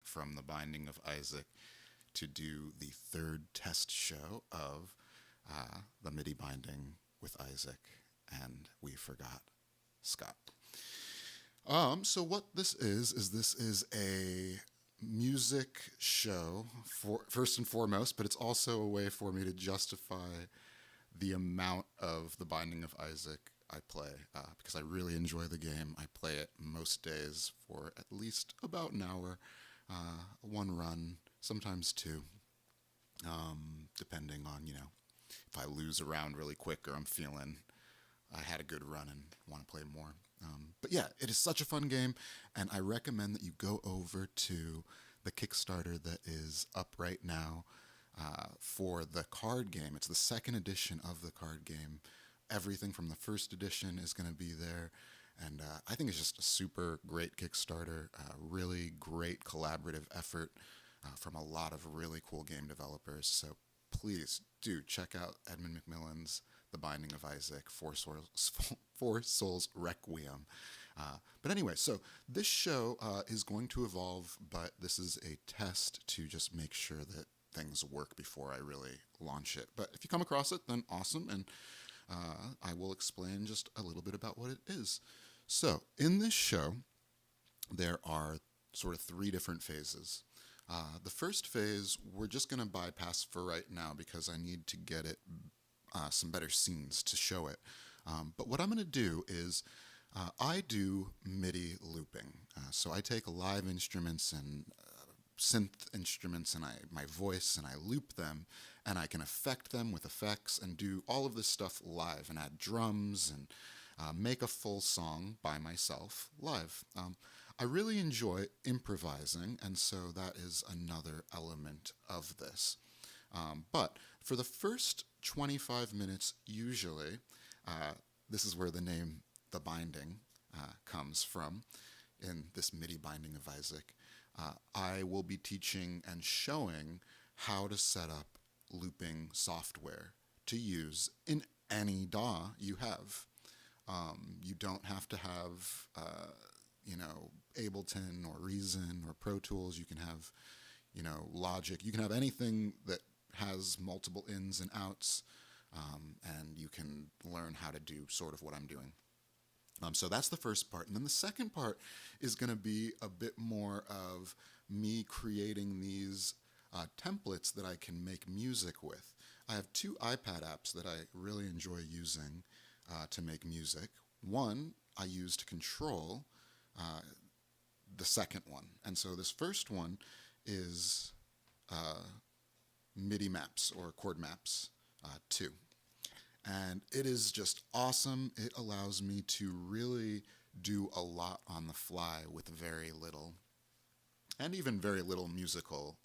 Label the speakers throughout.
Speaker 1: from The Binding of Isaac to do the third test show of the MIDI binding with Isaac, and we forgot Scott. So what this is a music show for first and foremost, but it's also a way for me to justify the amount of The Binding of Isaac I play, because I really enjoy the game. I play it most days for at least about an hour, one run, sometimes two, depending on, if I lose a round really quick or I'm feeling I had a good run and want to play more. But yeah, it is such a fun game, and I recommend that you go over to the Kickstarter that is up right now for the card game. It's the second edition of the card game. Everything from the first edition is going to be there, and I think it's just a super great Kickstarter, really great collaborative effort from a lot of really cool game developers. So please do check out Edmund Macmillan's The Binding of Isaac, Four Souls Requiem. But anyway, so this show is going to evolve, but this is a test to just make sure that things work before I really launch it. But if you come across it, then awesome, and I will explain just a little bit about what it is. So in this show, there are sort of three different phases. The first phase, we're just going to bypass for right now because I need to get it some better scenes to show it. But what I'm going to do is I do MIDI looping. So I take live instruments and synth instruments and my voice, and I loop them, and I can affect them with effects and do all of this stuff live and add drums and make a full song by myself live. I really enjoy improvising, and so that is another element of this. But for the first 25 minutes, usually, this is where the name The Binding comes from, in this MIDI Binding of Isaac. I will be teaching and showing how to set up looping software to use in any DAW you have. You don't have to have, Ableton or Reason or Pro Tools. You can have, Logic. You can have anything that has multiple ins and outs, and you can learn how to do sort of what I'm doing. So that's the first part. And then the second part is going to be a bit more of me creating these templates that I can make music with. I have two iPad apps that I really enjoy using to make music. One I use to control the second one. And so this first one is MIDI Maps, or Chord Maps 2. And it is just awesome. It allows me to really do a lot on the fly with very little, and even very little musical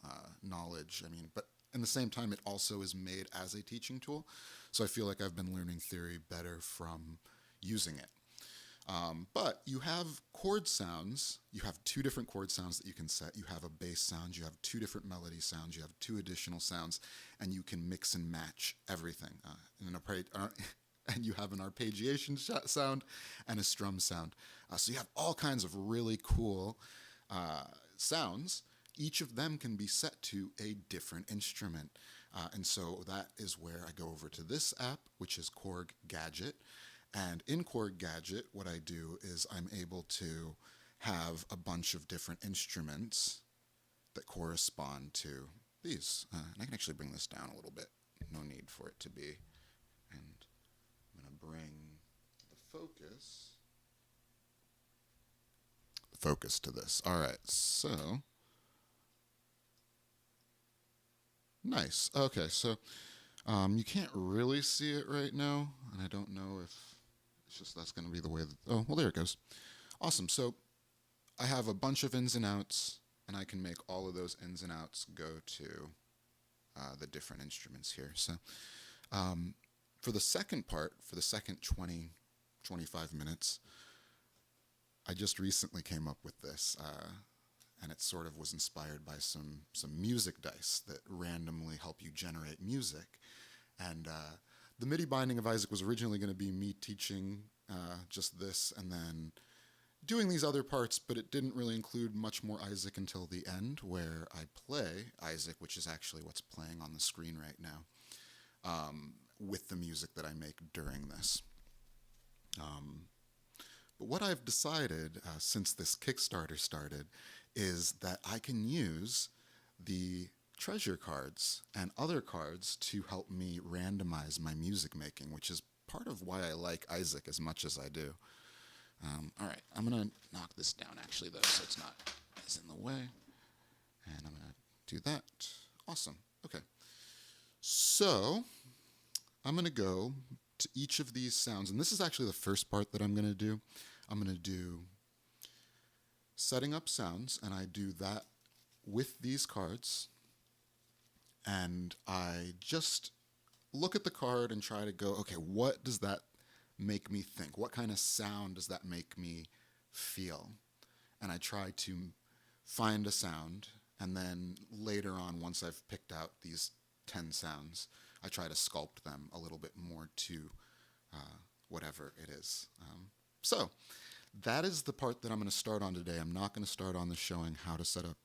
Speaker 1: knowledge. But at the same time, it also is made as a teaching tool. So I feel like I've been learning theory better from using it. But you have chord sounds. You have two different chord sounds that you can set. You have a bass sound. You have two different melody sounds. You have two additional sounds, and you can mix and match everything. And you have an arpeggiation sound and a strum sound. So you have all kinds of really cool sounds. Each of them can be set to a different instrument. And so that is where I go over to this app, which is Korg Gadget. And in Korg Gadget, what I do is I'm able to have a bunch of different instruments that correspond to these. And I can actually bring this down a little bit. No need for it to be. And I'm going to bring the focus to this. All right, so nice. Okay, so you can't really see it right now, and I don't know if it's just that's going to be the way that, oh, well, there it goes. Awesome. So I have a bunch of ins and outs, and I can make all of those ins and outs go to the different instruments here. So for the second part, for the second 25 minutes, I just recently came up with this, and it sort of was inspired by some music dice that randomly help you generate music. And the MIDI Binding of Isaac was originally going to be me teaching just this, and then, doing these other parts, but it didn't really include much more Isaac until the end, where I play Isaac, which is actually what's playing on the screen right now, with the music that I make during this. But what I've decided since this Kickstarter started is that I can use the treasure cards and other cards to help me randomize my music making, which is part of why I like Isaac as much as I do. All right, I'm going to knock this down actually, though, so it's not as in the way. And I'm going to do that. Awesome. Okay. So I'm going to go to each of these sounds, and this is actually the first part that I'm going to do. I'm going to do setting up sounds, and I do that with these cards, and I just look at the card and try to go, okay, what does that make me think? What kind of sound does that make me feel? And I try to find a sound, and then later on, once I've picked out these 10 sounds, I try to sculpt them a little bit more to whatever it is. So that is the part that I'm going to start on today. I'm not going to start on the showing how to set up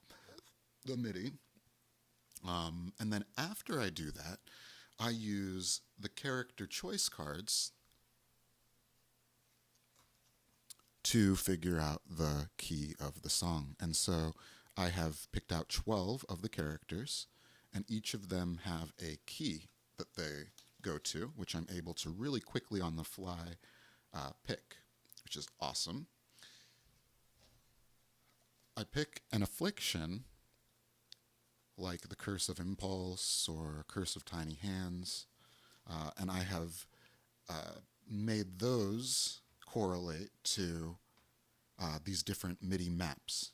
Speaker 1: the MIDI. And then after I do that, I use the character choice cards to figure out the key of the song. And so I have picked out 12 of the characters, and each of them have a key that they go to, which I'm able to really quickly on the fly pick, which is awesome. I pick an affliction, like the Curse of Impulse or Curse of Tiny Hands, and I have made those correlate to these different MIDI maps.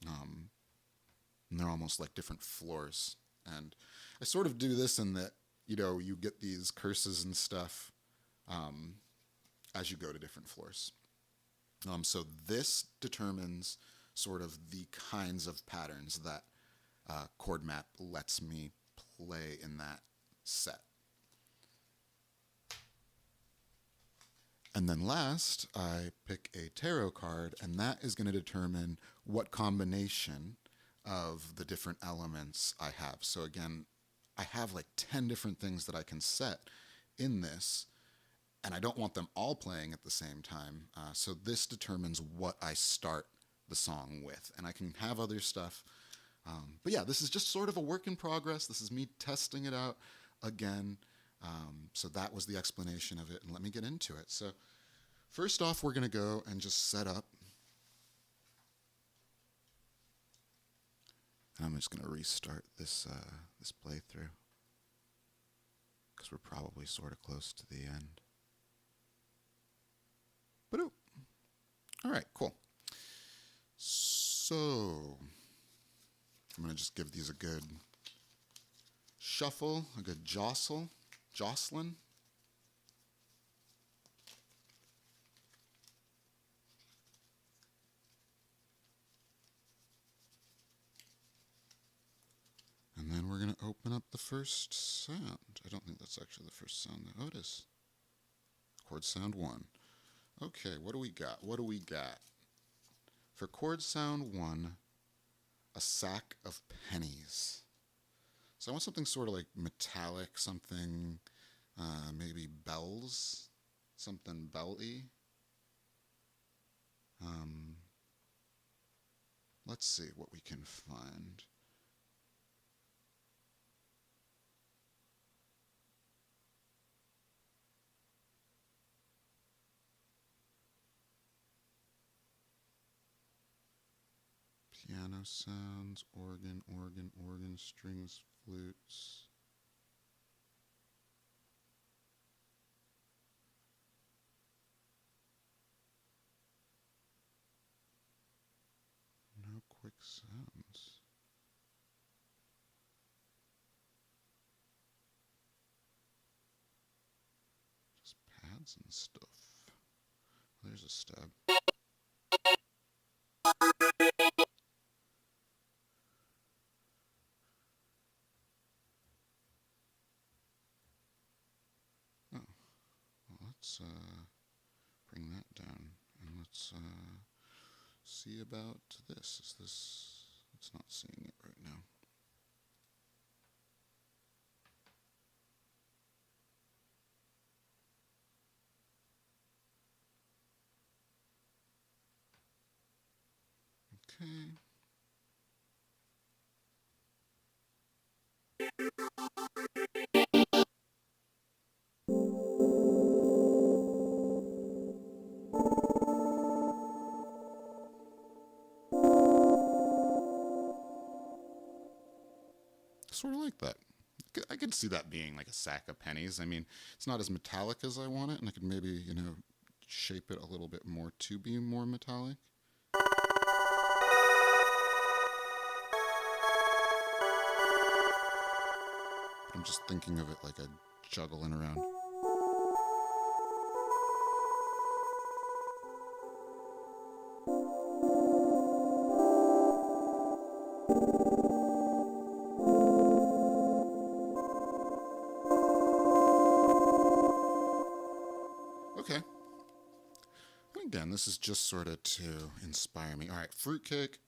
Speaker 1: And they're almost like different floors. And I sort of do this in that, you get these curses and stuff as you go to different floors. So this determines sort of the kinds of patterns that chord map lets me play in that set. And then last, I pick a tarot card, and that is going to determine what combination of the different elements I have. So again, I have like 10 different things that I can set in this, and I don't want them all playing at the same time. So this determines what I start the song with, and I can have other stuff. But yeah, this is just sort of a work in progress. This is me testing it out again. So that was the explanation of it, and let me get into it. So first off, we're going to go and just set up. And I'm just going to restart this this playthrough, because we're probably sort of close to the end. But all right, cool. So I'm going to just give these a good shuffle, a good jostlin. And then we're going to open up the first sound. I don't think that's actually the first sound. Oh, it is. Chord sound 1. Okay, what do we got? What do we got? For chord sound 1, a sack of pennies. So I want something sort of like metallic, something maybe bells, something bell-y. Let's see what we can find. Piano sounds, organ, strings, flutes. No quick sounds. Just pads and stuff. There's a stab. Let's bring that down, and let's see about this. Is this, it's not seeing it right now. Okay. Sort of like that. I could see that being like a sack of pennies. I mean, it's not as metallic as I want it, and I could maybe, you know, shape it a little bit more to be more metallic. I'm just thinking of it like a juggling around. Okay. And again, this is just sort of to inspire me. All right, fruitcake.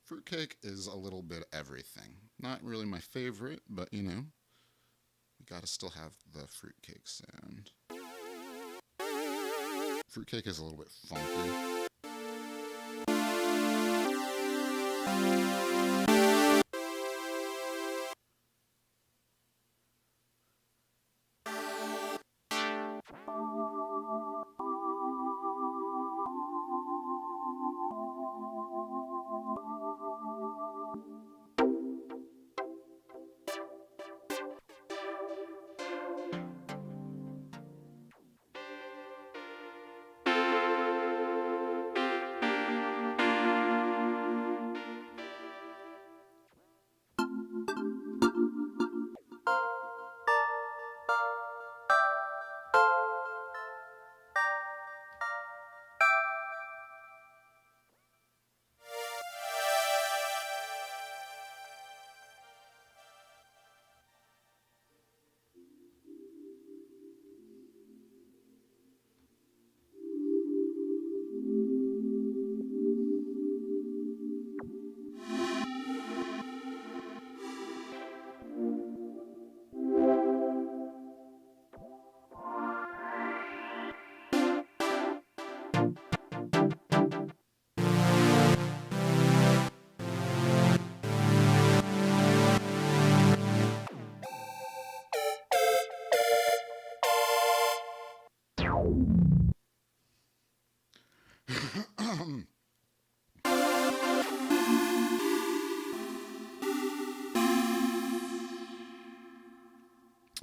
Speaker 1: Fruitcake is a little bit everything. Not really my favorite, but you know, you gotta still have the fruitcake sound. Fruitcake is a little bit funky.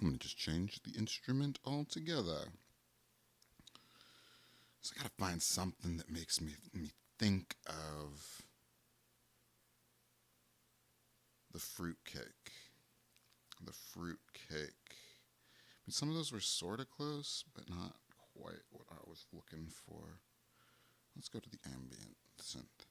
Speaker 1: I'm going to just change the instrument altogether. So I got to find something that makes me think of the fruitcake. The fruitcake. I mean, some of those were sort of close, but not quite what I was looking for. Let's go to the ambient synth.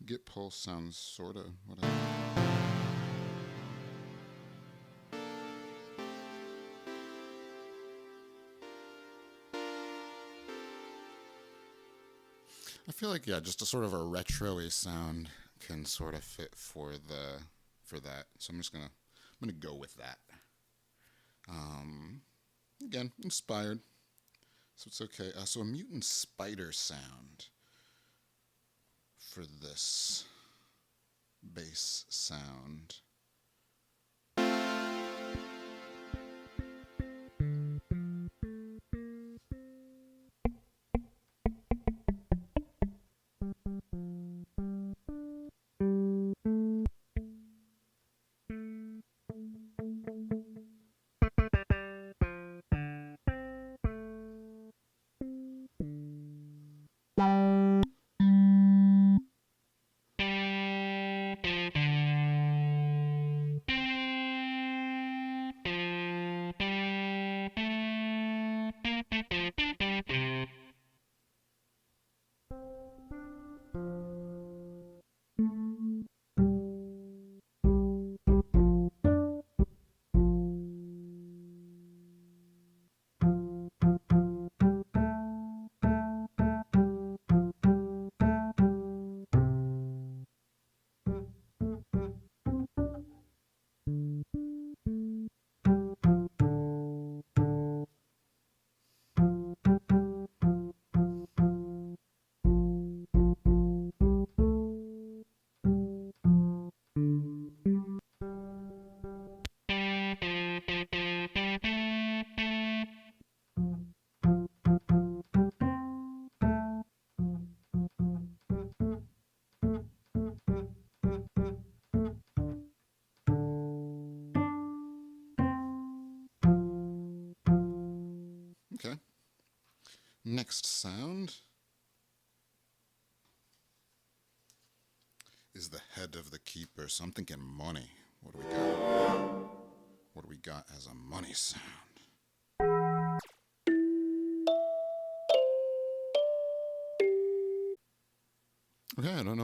Speaker 1: Get pulse sounds sort of whatever. I feel like, yeah, just a sort of a retro-y sound can sort of fit for that. So I'm gonna go with that. Again, inspired, so it's okay. So a mutant spider sound for this bass sound. Okay. Next sound is the head of the keeper. So I'm thinking money. What do we got? What do we got as a money sound? Okay, I don't know